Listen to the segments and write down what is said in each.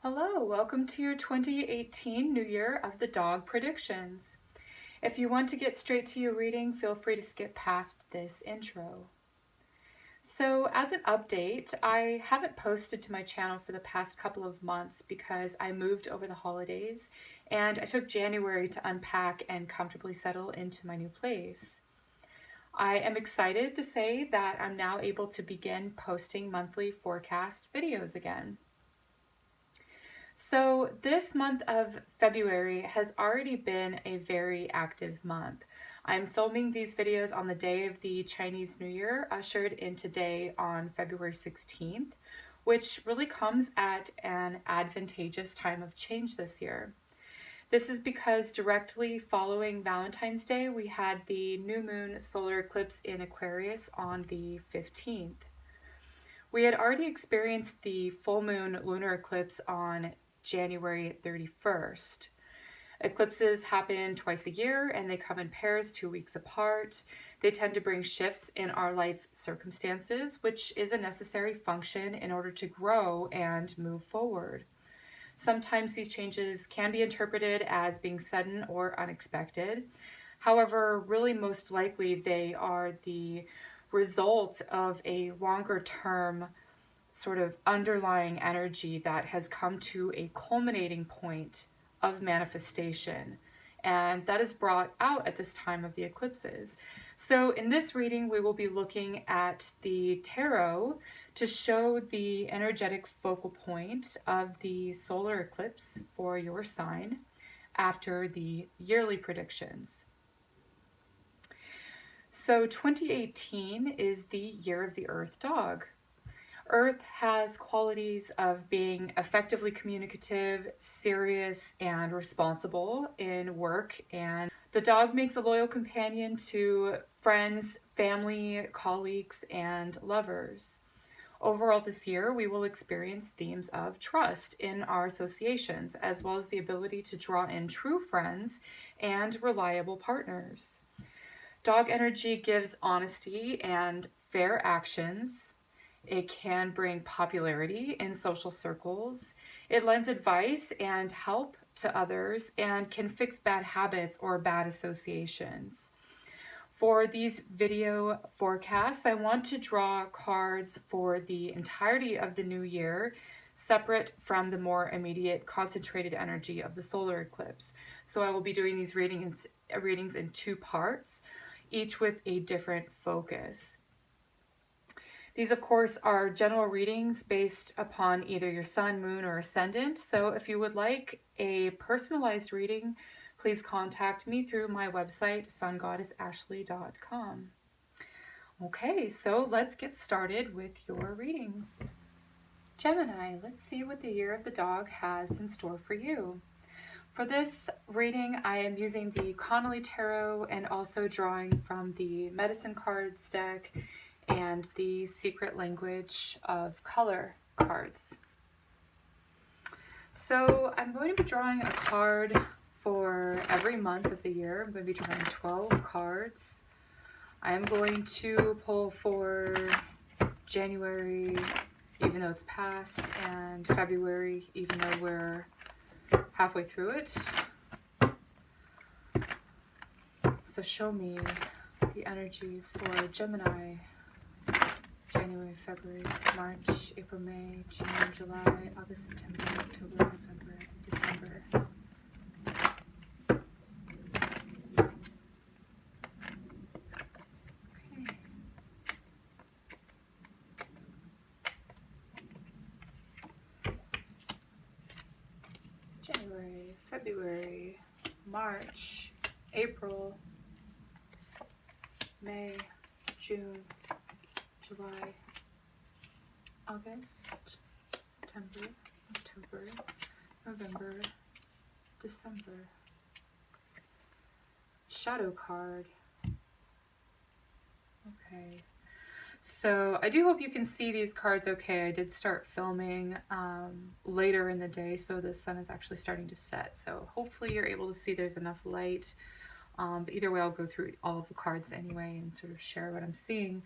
Hello, welcome to your 2018 New Year of the Dog predictions. If you want to get straight to your reading, feel free to skip past this intro. So as an update, I haven't posted to my channel for the past couple of months because I moved over the holidays and I took January to unpack and comfortably settle into my new place. I am excited to say that I'm now able to begin posting monthly forecast videos again. So this month of February has already been a very active month. I'm filming these videos on the day of the Chinese New Year, ushered in today on February 16th, which really comes at an advantageous time of change this year. This is because directly following Valentine's Day, we had the new moon solar eclipse in Aquarius on the 15th. We had already experienced the full moon lunar eclipse on January 31st. Eclipses happen twice a year and they come in pairs 2 weeks apart. They tend to bring shifts in our life circumstances, which is a necessary function in order to grow and move forward. Sometimes these changes can be interpreted as being sudden or unexpected. However, really most likely they are the result of a longer term sort of underlying energy that has come to a culminating point of manifestation, and that is brought out at this time of the eclipses. So in this reading, we will be looking at the tarot to show the energetic focal point of the solar eclipse for your sign after the yearly predictions. So 2018 is the year of the Earth dog. Earth has qualities of being effectively communicative, serious, and responsible in work, and the dog makes a loyal companion to friends, family, colleagues, and lovers. Overall this year, we will experience themes of trust in our associations, as well as the ability to draw in true friends and reliable partners. Dog energy gives honesty and fair actions. It can bring popularity in social circles. It lends advice and help to others and can fix bad habits or bad associations. For these video forecasts, I want to draw cards for the entirety of the new year, separate from the more immediate concentrated energy of the solar eclipse. So I will be doing these readings in 2 parts, each with a different focus. These, of course, are general readings based upon either your sun, moon, or ascendant. So if you would like a personalized reading, please contact me through my website, SunGoddessAshley.com. Okay, so let's get started with your readings. Gemini, let's see what the year of the dog has in store for you. For this reading, I am using the Connolly Tarot and also drawing from the Medicine Cards deck and the Secret Language of Color cards. So I'm going to be drawing a card for every month of the year. I'm going to be drawing 12 cards. I'm going to pull for January, even though it's past, and February, even though we're halfway through it. So show me the energy for Gemini. January, February, March, April, May, June, July, August, September, October, November, December. Okay. January, February, March, April, May, June, July, August, September, October, November, December. Shadow card. Okay. So I do hope you can see these cards okay. I did start filming later in the day, so the sun is actually starting to set. So hopefully you're able to see there's enough light. But either way, I'll go through all of the cards anyway and sort of share what I'm seeing.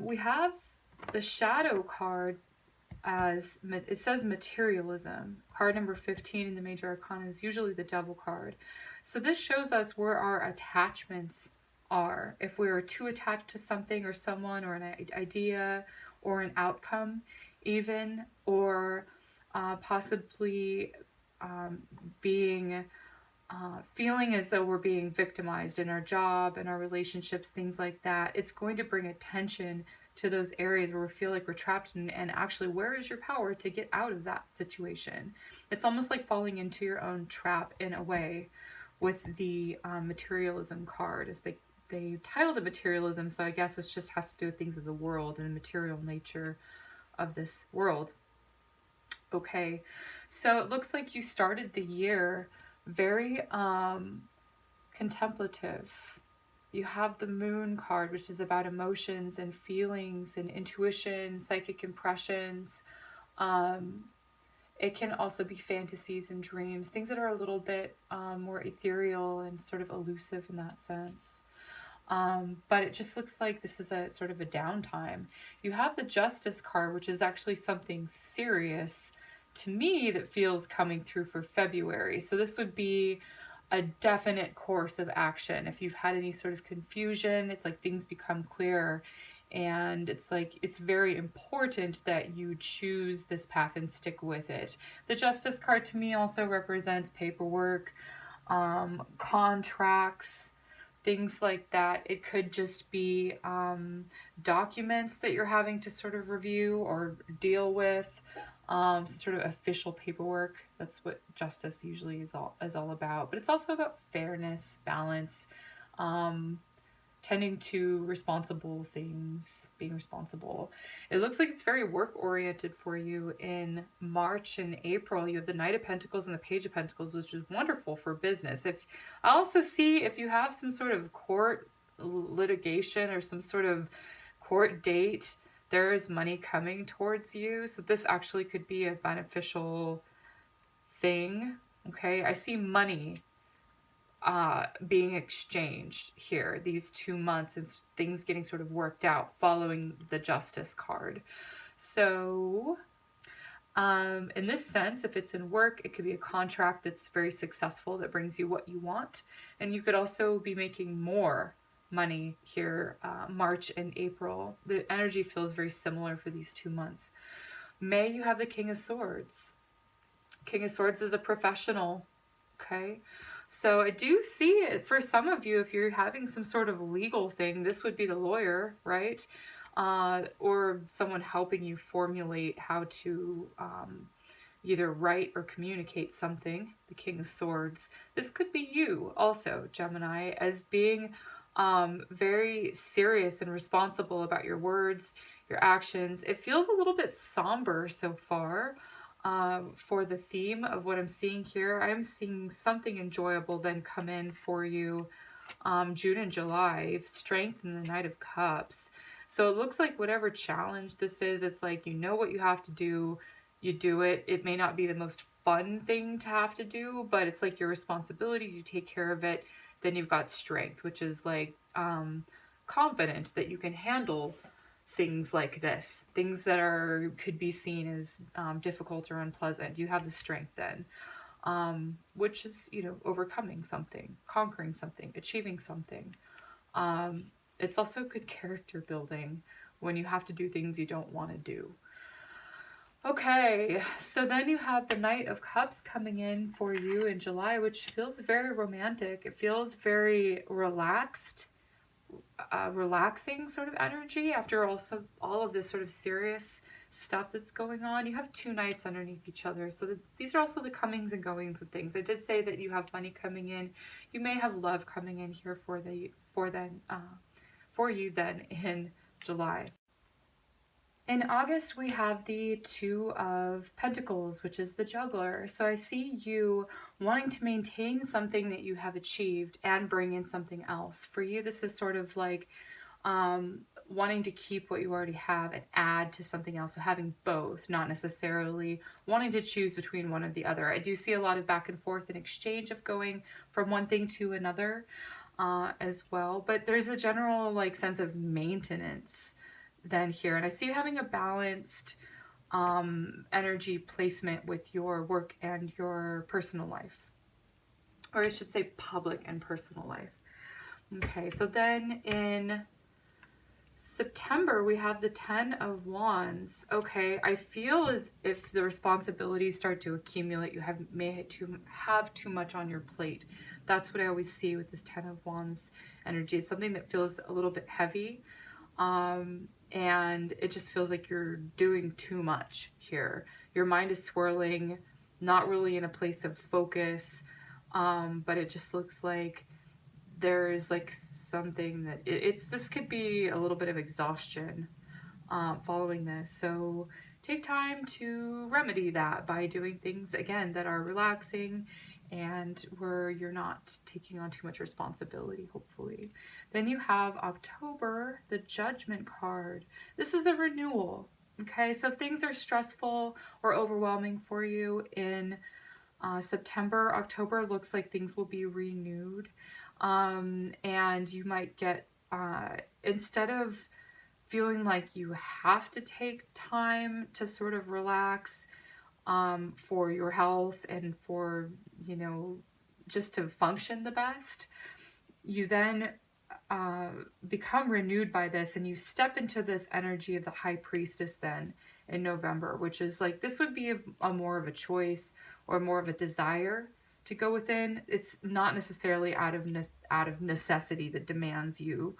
We have the shadow card as, it says materialism. Card number 15 in the major arcana is usually the devil card. So this shows us where our attachments are. If we are too attached to something or someone or an idea or an outcome even, or possibly being feeling as though we're being victimized in our job and our relationships, things like that, it's going to bring attention to those areas where we feel like we're trapped in, and actually, where is your power to get out of that situation? It's almost like falling into your own trap in a way with the materialism card, as they titled it materialism, so I guess it just has to do with things of the world and the material nature of this world. Okay, so it looks like you started the year very contemplative. You have the moon card, which is about emotions and feelings and intuition, psychic impressions. It can also be fantasies and dreams, things that are a little bit more ethereal and sort of elusive in that sense. But it just looks like this is a sort of a downtime. You have the Justice card, which is actually something serious to me that feels coming through for February. So this would be a definite course of action. If you've had any sort of confusion, it's like things become clearer. And it's like, it's very important that you choose this path and stick with it. The Justice card to me also represents paperwork, contracts, things like that. It could just be documents that you're having to sort of review or deal with. Sort of official paperwork. That's what justice usually is all about. But it's also about fairness, balance, tending to responsible things, being responsible. It looks like it's very work oriented for you in March and April. You have the Knight of Pentacles and the Page of Pentacles, which is wonderful for business. If I also see if you have some sort of court litigation or some sort of court date, there is money coming towards you. So this actually could be a beneficial thing. Okay, I see money being exchanged here these 2 months, as things getting sort of worked out following the Justice card. So in this sense, if it's in work, it could be a contract that's very successful that brings you what you want, and you could also be making more money here March and April. The energy feels very similar for these 2 months. May, you have the King of Swords. King of Swords is a professional. Okay, so I do see it for some of you. If you're having some sort of legal thing, this would be the lawyer, right? Or someone helping you formulate how to either write or communicate something. The King of Swords. This could be you also, Gemini, as being very serious and responsible about your words, your actions. It feels a little bit somber so far for the theme of what I'm seeing here. I'm seeing something enjoyable then come in for you June and July. Strength and the Knight of Cups. So it looks like whatever challenge this is, it's like you know what you have to do, you do it. It may not be the most fun thing to have to do, but it's like your responsibilities, you take care of it. Then you've got strength, which is like confident that you can handle things like this, things that could be seen as difficult or unpleasant. You have the strength then, which is, you know, overcoming something, conquering something, achieving something. It's also good character building when you have to do things you don't want to do. Okay, so then you have the Knight of Cups coming in for you in July, which feels very romantic. It feels very relaxed, relaxing sort of energy after also all of this sort of serious stuff that's going on. You have two knights underneath each other, so these are also the comings and goings of things. I did say that you have money coming in. You may have love coming in here for you then in July. In August, we have the Two of Pentacles, which is the Juggler. So I see you wanting to maintain something that you have achieved and bring in something else. For you, this is sort of like wanting to keep what you already have and add to something else. So having both, not necessarily wanting to choose between one or the other. I do see a lot of back and forth and exchange of going from one thing to another as well. But there's a general like sense of maintenance then here, and I see you having a balanced energy placement with your work and your personal life. Or I should say public and personal life. Okay, so then in September, we have the 10 of Wands. Okay, I feel as if the responsibilities start to accumulate. You may have too much on your plate. That's what I always see with this 10 of Wands energy. It's something that feels a little bit heavy. And it just feels like you're doing too much here. Your mind is swirling, not really in a place of focus, but it just looks like there's like something that this could be a little bit of exhaustion following this. So take time to remedy that by doing things again that are relaxing and where you're not taking on too much responsibility, hopefully. Then you have October, the Judgment card. This is a renewal. Okay, so if things are stressful or overwhelming for you in September, October looks like things will be renewed. And you might get, instead of feeling like you have to take time to sort of relax for your health and for, you know, just to function the best, you then become renewed by this and you step into this energy of the High Priestess then in November, which is like, this would be a more of a choice or more of a desire to go within. It's not necessarily out of necessity that demands you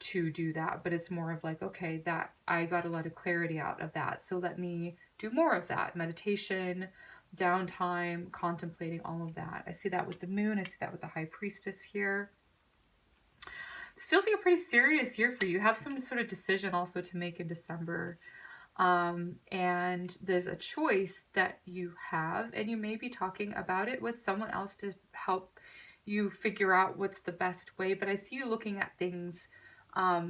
to do that, but it's more of like, okay, that I got a lot of clarity out of that, so let me do more of that. Meditation, downtime, contemplating, all of that. I see that with the moon. I see that with the High Priestess here. This feels like a pretty serious year for you. You have some sort of decision also to make in December. And there's a choice that you have, and you may be talking about it with someone else to help you figure out what's the best way. But I see you looking at things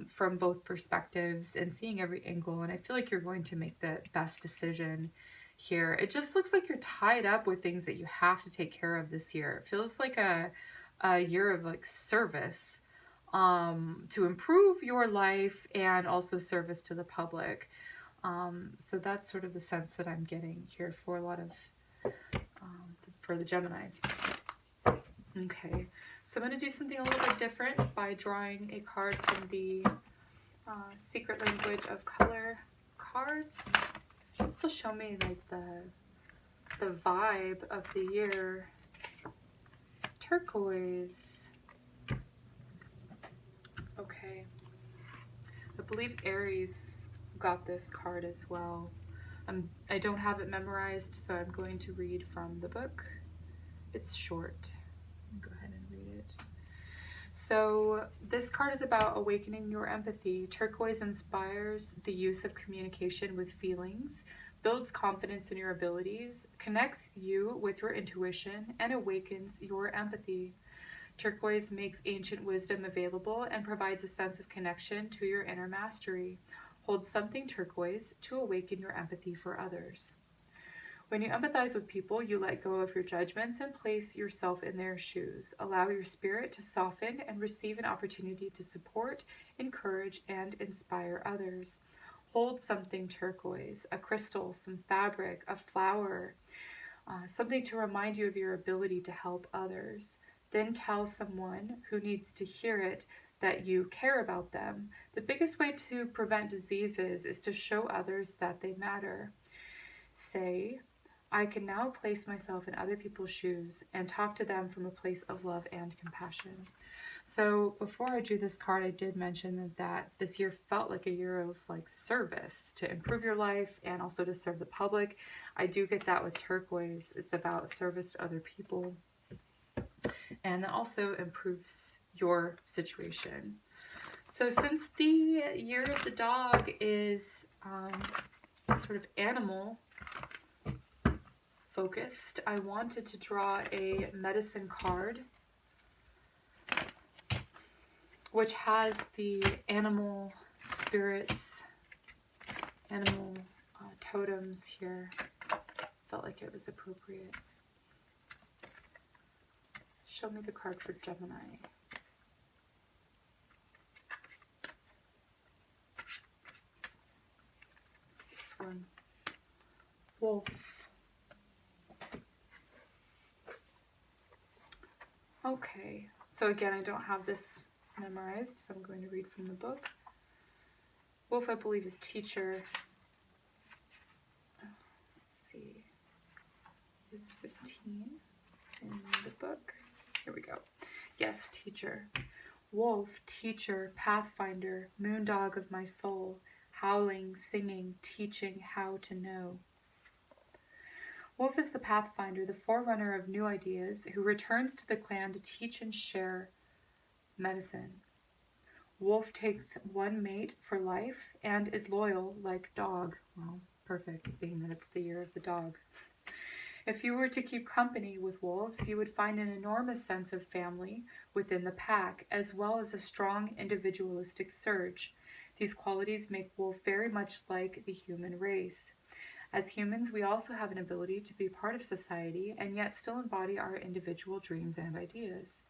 from both perspectives and seeing every angle, and I feel like you're going to make the best decision here. It just looks like you're tied up with things that you have to take care of this year. It feels like a year of like service to improve your life and also service to the public. So that's sort of the sense that I'm getting here for a lot of, for the Geminis. Okay, so I'm going to do something a little bit different by drawing a card from the Secret Language of Color cards. This will show me like the vibe of the year. Turquoise. Okay. I believe Aries got this card as well. I don't have it memorized, so I'm going to read from the book. It's short. Go ahead and read it. So this card is about awakening your empathy. Turquoise inspires the use of communication with feelings, builds confidence in your abilities, connects you with your intuition, and awakens your empathy. Turquoise makes ancient wisdom available and provides a sense of connection to your inner mastery. Hold something turquoise to awaken your empathy for others. When you empathize with people, you let go of your judgments and place yourself in their shoes. Allow your spirit to soften and receive an opportunity to support, encourage, and inspire others. Hold something turquoise, a crystal, some fabric, a flower, something to remind you of your ability to help others. Then tell someone who needs to hear it that you care about them. The biggest way to prevent diseases is to show others that they matter. Say, I can now place myself in other people's shoes and talk to them from a place of love and compassion. So before I drew this card, I did mention that this year felt like a year of like service to improve your life and also to serve the public. I do get that with turquoise. It's about service to other people. And that also improves your situation. So since the year of the dog is sort of animal focused, I wanted to draw a medicine card which has the animal spirits, animal totems here. Felt like it was appropriate. Show me the card for Gemini. It's this one. Wolf. Okay, so again, I don't have this memorized, so I'm going to read from the book. Wolf, I believe, is teacher. Let's see. Is 15 in the book. Here we go. Yes, teacher. Wolf, teacher, pathfinder, moondog of my soul, howling, singing, teaching how to know. Wolf is the pathfinder, the forerunner of new ideas, who returns to the clan to teach and share medicine. Wolf takes one mate for life and is loyal like dog. Well, perfect, being that it's the year of the dog. If you were to keep company with wolves, you would find an enormous sense of family within the pack, as well as a strong individualistic surge. These qualities make wolf very much like the human race. As humans, we also have an ability to be part of society and yet still embody our individual dreams and ideas.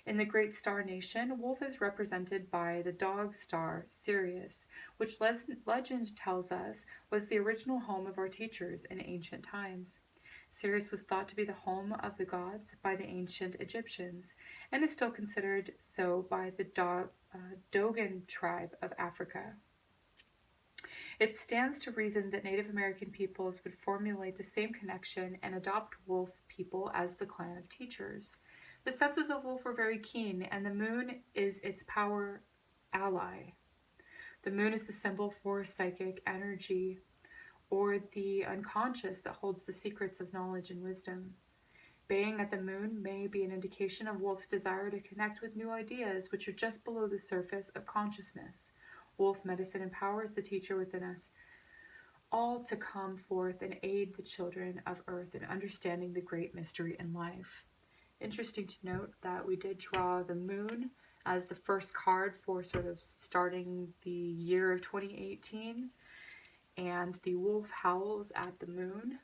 In the great star nation, Wolf is represented by the dog star, Sirius, which legend tells us was the original home of our teachers in ancient times. Sirius was thought to be the home of the gods by the ancient Egyptians, and is still considered so by the Dogon tribe of Africa. It stands to reason that Native American peoples would formulate the same connection and adopt wolf people as the clan of teachers. The senses of wolf are very keen, and the moon is its power ally. The moon is the symbol for psychic energy, or the unconscious that holds the secrets of knowledge and wisdom. Baying at the moon may be an indication of wolf's desire to connect with new ideas which are just below the surface of consciousness. Wolf medicine empowers the teacher within us all to come forth and aid the children of earth in understanding the great mystery in life. Interesting to note that we did draw the moon as the first card for sort of starting the year of 2018, and the wolf howls at the moon,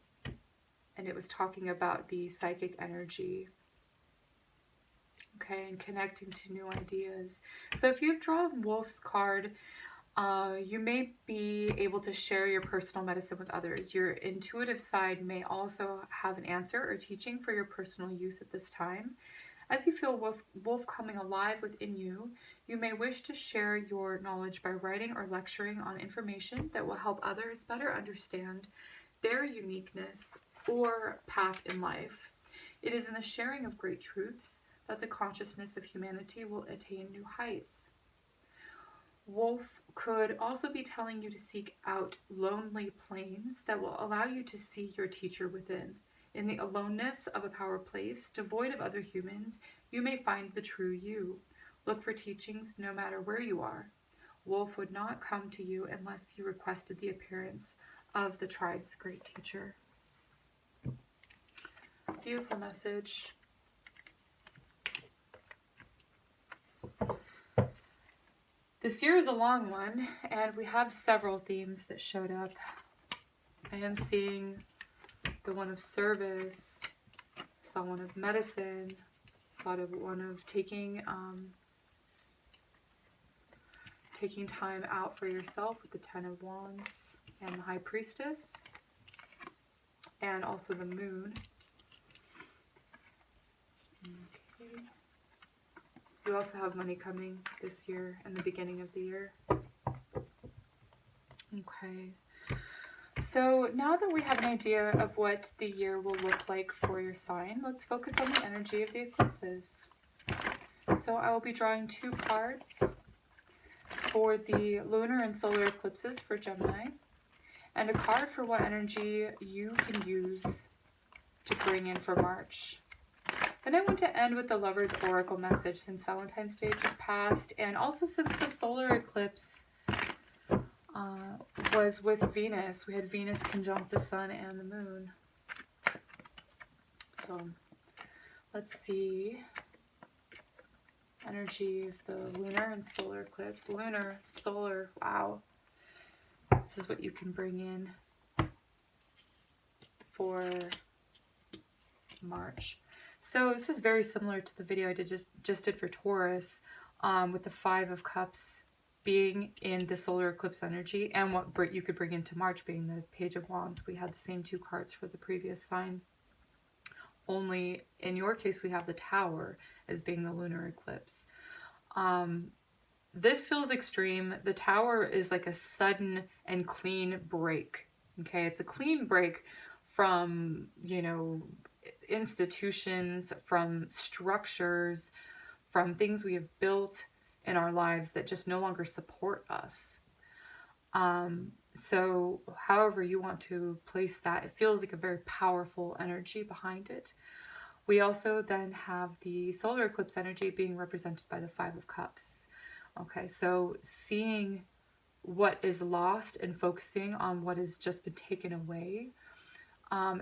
and it was talking about the psychic energy, okay, and connecting to new ideas. So if you've drawn wolf's card, you may be able to share your personal medicine with others. Your intuitive side may also have an answer or teaching for your personal use at this time. As you feel wolf coming alive within you, you may wish to share your knowledge by writing or lecturing on information that will help others better understand their uniqueness or path in life. It is in the sharing of great truths that the consciousness of humanity will attain new heights. Wolf could also be telling you to seek out lonely planes that will allow you to see your teacher within. In the aloneness of a power place, devoid of other humans, you may find the true you. Look for teachings no matter where you are. Wolf would not come to you unless you requested the appearance of the tribe's great teacher. Beautiful message. This year is a long one, and we have several themes that showed up. I am seeing the one of service, saw one of medicine, saw one of taking time out for yourself with the Ten of Wands and the High Priestess, and also the Moon. Okay. You also have money coming this year and the beginning of the year. Okay. So now that we have an idea of what the year will look like for your sign, let's focus on the energy of the eclipses. So I will be drawing 2 cards for the lunar and solar eclipses for Gemini, and a card for what energy you can use to bring in for March. Then I want to end with the Lover's Oracle message, since Valentine's Day just passed, and also since the solar eclipse was with Venus. We had Venus conjunct the Sun and the Moon. So let's see. Energy of the lunar and solar eclipse. Lunar, solar, wow. This is what you can bring in for March. So this is very similar to the video I just did for Taurus, with the 5 of Cups being in the solar eclipse energy, and what you could bring into March being the Page of Wands. We had the same two cards for the previous sign. Only in your case, we have the Tower as being the lunar eclipse. This feels extreme. The Tower is like a sudden and clean break. Okay, it's a clean break from, you know, institutions, from structures, from things we have built in our lives that just no longer support us. So however you want to place that, it feels like a very powerful energy behind it. We also then have the solar eclipse energy being represented by the Five of Cups. Okay, so seeing what is lost and focusing on what has just been taken away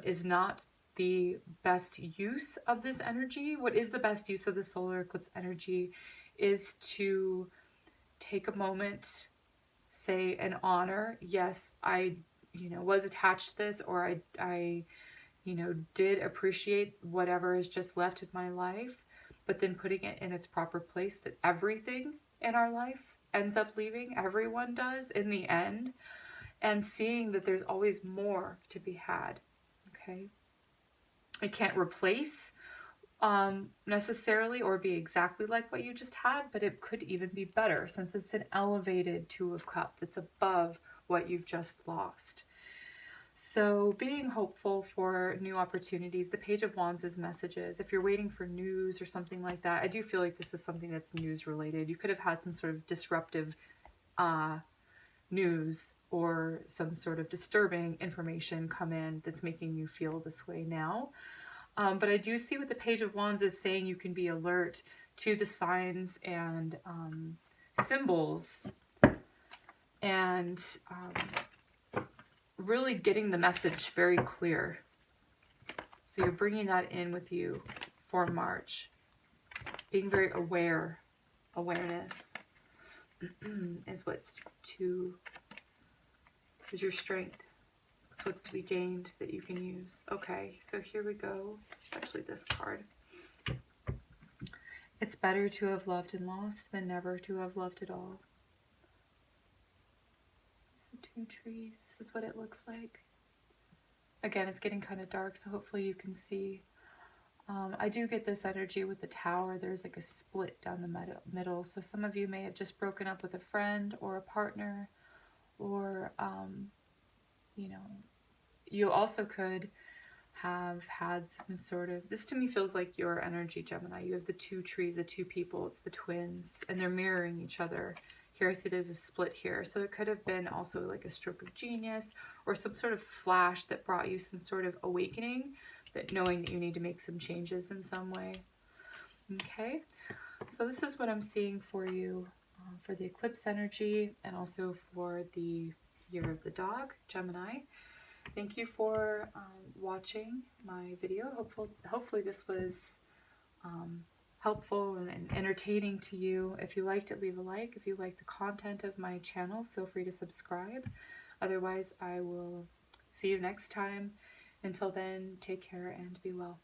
is not the best use of this energy. What is the best use of the solar eclipse energy is to take a moment, say, and honor, yes, I, you know, was attached to this, or I, you know, did appreciate whatever is just left in my life, but then putting it in its proper place, that everything in our life ends up leaving, everyone does in the end, and seeing that there's always more to be had. Okay, it can't replace necessarily or be exactly like what you just had, but it could even be better, since it's an elevated Two of Cups. It's above what you've just lost. So being hopeful for new opportunities. The Page of Wands is messages. If you're waiting for news or something like that, I do feel like this is something that's news related. You could have had some sort of disruptive news or some sort of disturbing information come in that's making you feel this way now. But I do see what the Page of Wands is saying. You can be alert to the signs and symbols, and really getting the message very clear. So you're bringing that in with you for March. Being very aware. Awareness is is your strength. It's what's to be gained that you can use. Okay, so here we go. Especially this card. It's better to have loved and lost than never to have loved at all. The two trees. This is what it looks like. Again, it's getting kind of dark, so hopefully you can see. I do get this energy with the Tower. There's like a split down the middle. So some of you may have just broken up with a friend or a partner, or you know, you also could have had some sort of, this to me feels like your energy, Gemini. You have the two trees, the two people, it's the twins, and they're mirroring each other. Here I see there's a split here. So it could have been also like a stroke of genius or some sort of flash that brought you some sort of awakening, that knowing that you need to make some changes in some way. Okay, so this is what I'm seeing for you for the eclipse energy, and also for the year of the dog, Gemini. Thank you for watching my video. Hopefully this was helpful and entertaining to you. If you liked it, leave a like. If you like the content of my channel, feel free to subscribe. Otherwise, I will see you next time. Until then, take care and be well.